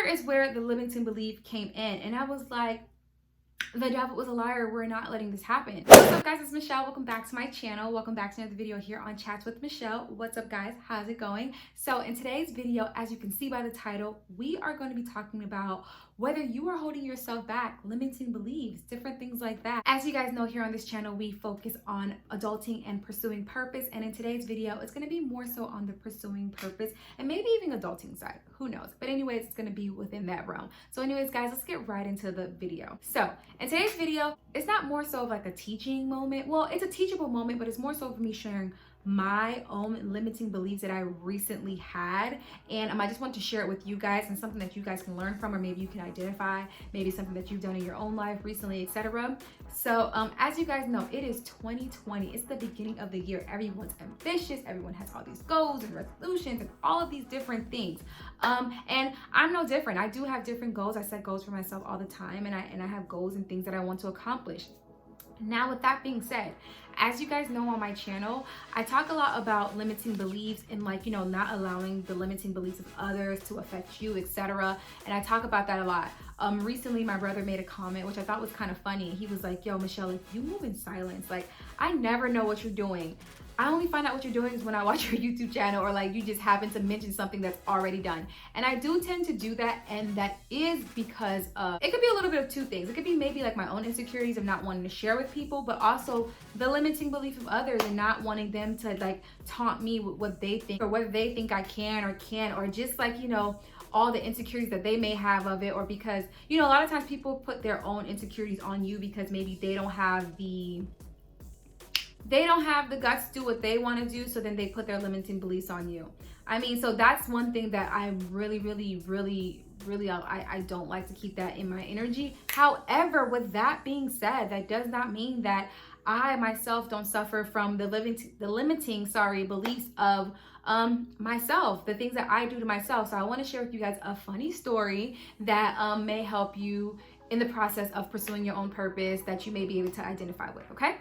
is where the limiting belief came in. And I was like, the devil was a liar. We're not letting this happen. What's up, guys? It's Michelle. Welcome back to my channel. Welcome back to another video here on Chats with Michelle. What's up, guys? How's it going? So in today's video, as you can see by the title, we are going to be talking about whether you are holding yourself back, limiting beliefs, different things like that. As you guys know, here on this channel, we focus on adulting and pursuing purpose. And in today's video, it's going to be more so on the pursuing purpose and maybe even adulting side. Who knows? But anyways, it's going to be within that realm. So anyways, guys, let's get right into the video. So in today's video, it's not more so of like a teaching moment. Well, it's a teachable moment, but it's more so for me sharing my own limiting beliefs that I recently had, and I just want to share it with you guys, and something that you guys can learn from, or maybe you can identify, maybe something that you've done in your own life recently, etc. So as you guys know, it is 2020. It's the beginning of the year. Everyone's ambitious. Everyone has all these goals and resolutions and all of these different things. And I'm no different. I do have different goals. I set goals for myself all the time, and I have goals and things that I want to accomplish. Now, with that being said, as you guys know on my channel, I talk a lot about limiting beliefs and not allowing the limiting beliefs of others to affect you, etc. And I talk about that a lot. Recently, my brother made a comment, which I thought was kind of funny. He was like, yo, Michelle, like, you move in silence. Like, I never know what you're doing. I only find out what you're doing is when I watch your YouTube channel, or like you just happen to mention something that's already done. And I do tend to do that, and that is because it could be a little bit of two things. It could be maybe like my own insecurities of not wanting to share with people, but also the limiting belief of others and not wanting them to like taunt me with what they think, or whether they think I can or can't, or just like, all the insecurities that they may have of it, or because, a lot of times people put their own insecurities on you because maybe they don't have the guts to do what they want to do, so then they put their limiting beliefs on you. I mean, so that's one thing that I really, I don't like to keep that in my energy. However, with that being said, that does not mean that I myself don't suffer from the limiting beliefs of myself, the things that I do to myself. So I want to share with you guys a funny story that may help you in the process of pursuing your own purpose, that you may be able to identify with, okay?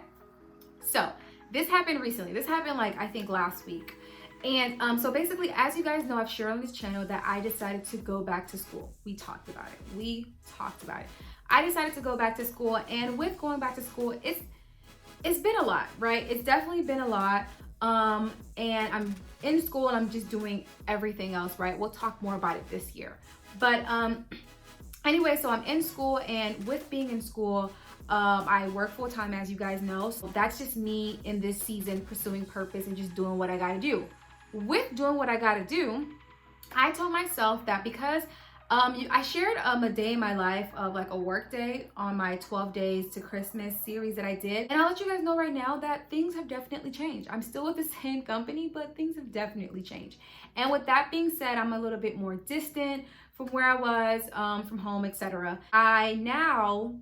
So this happened recently. This happened I think last week. And so basically, as you guys know, I've shared on this channel that I decided to go back to school. We talked about it. I decided to go back to school, and with going back to school, it's been a lot, right? It's definitely been a lot. And I'm in school and I'm just doing everything else, right? We'll talk more about it this year. But anyway, so I'm in school, and with being in school, I work full time, as you guys know. So that's just me in this season pursuing purpose and just doing what I gotta do. With doing what I gotta do, I told myself that because I shared a day in my life of like a work day on my 12 days to Christmas series that I did. And I'll let you guys know right now that things have definitely changed. I'm still with the same company, but things have definitely changed. And with that being said, I'm a little bit more distant from where I was, from home, etc. I now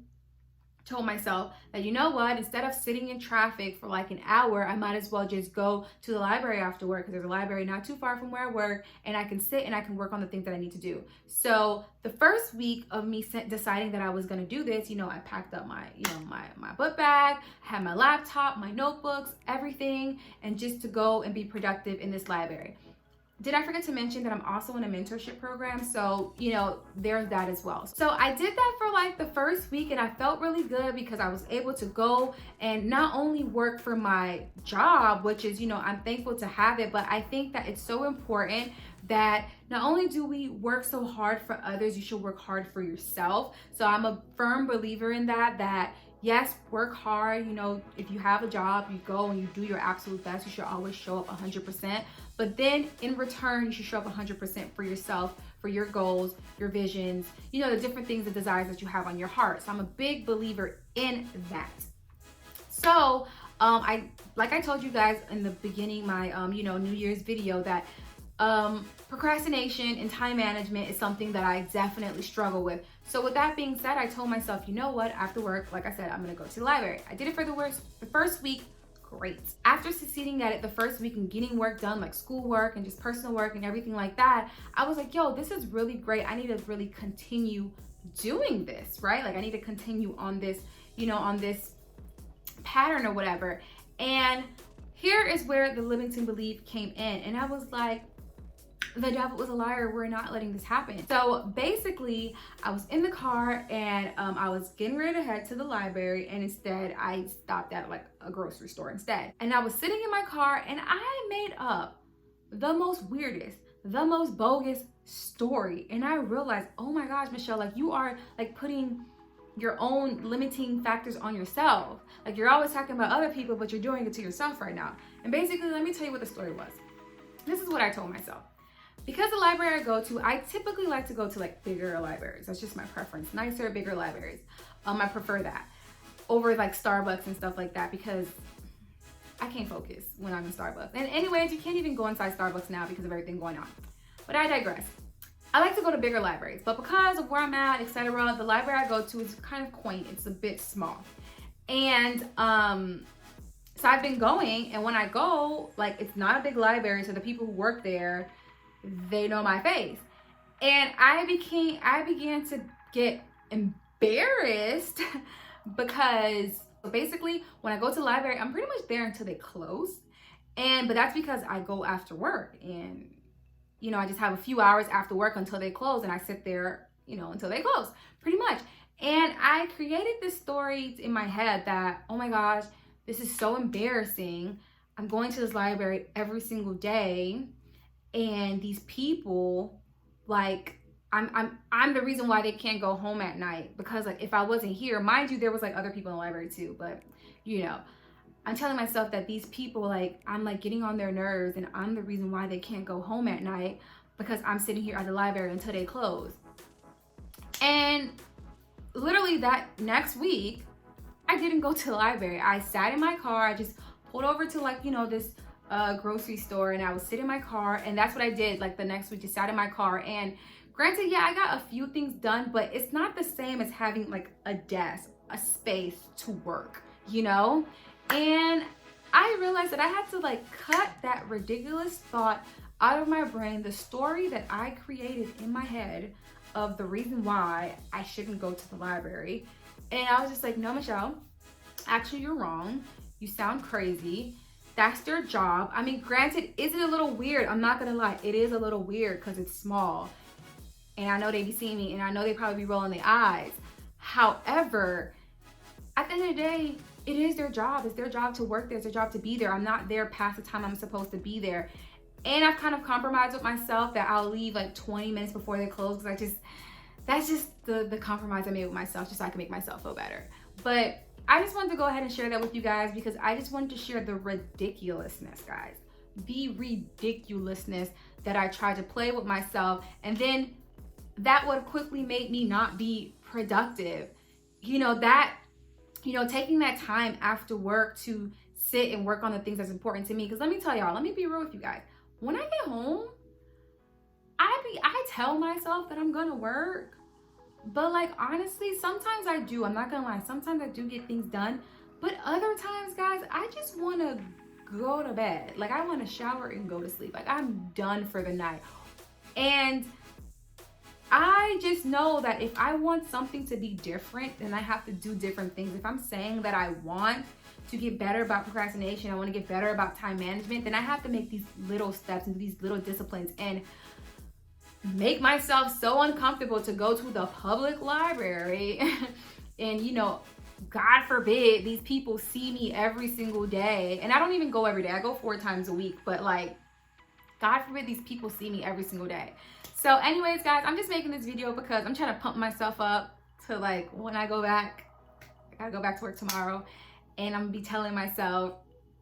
told myself that, you know what, instead of sitting in traffic for like an hour, I might as well just go to the library after work, because there's a library not too far from where I work, and I can sit and I can work on the things that I need to do. So the first week of me deciding that I was going to do this, I packed up my book bag, I had my laptop, my notebooks, everything, and just to go and be productive in this library. Did I forget to mention that I'm also in a mentorship program? So, there's that as well. So I did that for like the first week, and I felt really good because I was able to go and not only work for my job, which is, I'm thankful to have it, but I think that it's so important that not only do we work so hard for others, you should work hard for yourself. So I'm a firm believer in that yes, work hard. If you have a job, you go and you do your absolute best. You should always show up 100%. But then in return, you should show up 100% for yourself, for your goals, your visions, the different things, the desires that you have on your heart. So I'm a big believer in that. So like I told you guys in the beginning, my New Year's video, that procrastination and time management is something that I definitely struggle with. So with that being said, I told myself, you know what, after work, like I said, I'm gonna go to the library. I did it for the first week. Great. After succeeding at it the first week and getting work done, like schoolwork and just personal work and everything like that, I was like, yo, this is really great. I need to really continue doing this, right? Like I need to continue on this, on this pattern or whatever. And here is where the limiting belief came in. And I was like, the devil was a liar. We're not letting this happen. So basically, I was in the car and I was getting ready to head to the library, and instead I stopped at like a grocery store instead. And I was sitting in my car and I made up the most weirdest, the most bogus story. And I realized, oh my gosh, Michelle, like you are like putting your own limiting factors on yourself. Like you're always talking about other people, but you're doing it to yourself right now. And basically, let me tell you what the story was. This is what I told myself. Because the library I go to, I typically like to go to like bigger libraries. That's just my preference. Nicer, bigger libraries. I prefer that over like Starbucks and stuff like that because I can't focus when I'm in Starbucks. And anyways, you can't even go inside Starbucks now because of everything going on. But I digress. I like to go to bigger libraries, but because of where I'm at, etc., the library I go to is kind of quaint. It's a bit small. And so I've been going, and when I go, like it's not a big library, so the people who work there, they know my face. And I began to get embarrassed because basically when I go to the library, I'm pretty much there until they close. But that's because I go after work, and you know, I just have a few hours after work until they close, and I sit there, you know, until they close, pretty much. And I created this story in my head that, oh my gosh, this is so embarrassing. I'm going to this library every single day, and these people, like, I'm the reason why they can't go home at night, because like if I wasn't here, mind you, there was like other people in the library too, but you know, I'm telling myself that these people, like, I'm like getting on their nerves, and I'm the reason why they can't go home at night because I'm sitting here at the library until they close. And literally that next week, I didn't go to the library. I sat in my car. I just pulled over to like, you know, this grocery store, and I would sit in my car, and that's what I did. Like the next week, just sat in my car. And granted, yeah, I got a few things done, but it's not the same as having like a desk, a space to work, you know? And I realized that I had to like cut that ridiculous thought out of my brain, the story that I created in my head of the reason why I shouldn't go to the library. And I was just like, no, Michelle, actually you're wrong. You sound crazy. That's their job. I mean, granted, is it a little weird? I'm not gonna lie, it is a little weird because it's small. And I know they be seeing me, and I know they probably be rolling their eyes. However, at the end of the day, it is their job. It's their job to work there. It's their job to be there. I'm not there past the time I'm supposed to be there. And I've kind of compromised with myself that I'll leave like 20 minutes before they close, because that's just the compromise I made with myself, just so I can make myself feel better. But I just wanted to go ahead and share that with you guys, because I just wanted to share the ridiculousness, guys. The ridiculousness that I tried to play with myself, and then that would quickly make me not be productive. You know, taking that time after work to sit and work on the things that's important to me. Because let me tell y'all, let me be real with you guys. When I get home, I tell myself that I'm gonna work, but like honestly, sometimes I do. I'm not gonna lie. Sometimes I do get things done, but other times, guys, I just want to go to bed. Like I want to shower and go to sleep. Like I'm done for the night. And I just know that if I want something to be different, then I have to do different things. If I'm saying that I want to get better about procrastination, I want to get better about time management, then I have to make these little steps and these little disciplines and make myself so uncomfortable to go to the public library. And you know, God forbid these people see me every single day. And I don't even go every day. I go 4 times a week, but like, God forbid these people see me every single day. So anyways, guys, I'm just making this video because I'm trying to pump myself up to like when I go back. I gotta go back to work tomorrow, and I'm gonna be telling myself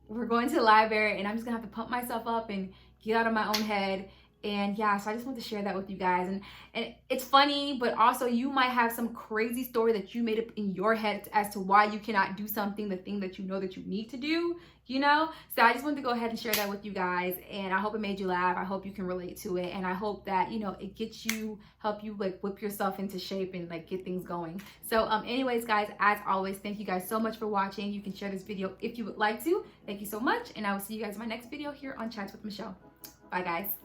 we're going to the library, and I'm just gonna have to pump myself up and get out of my own head. And yeah, so I just want to share that with you guys. And it's funny, but also you might have some crazy story that you made up in your head as to why you cannot do something, the thing that you know that you need to do, you know? So I just wanted to go ahead and share that with you guys. And I hope it made you laugh. I hope you can relate to it. And I hope that, you know, it gets you, help you like whip yourself into shape and like get things going. So anyways, guys, as always, thank you guys so much for watching. You can share this video if you would like to. Thank you so much. And I will see you guys in my next video here on Chats with Michelle. Bye, guys.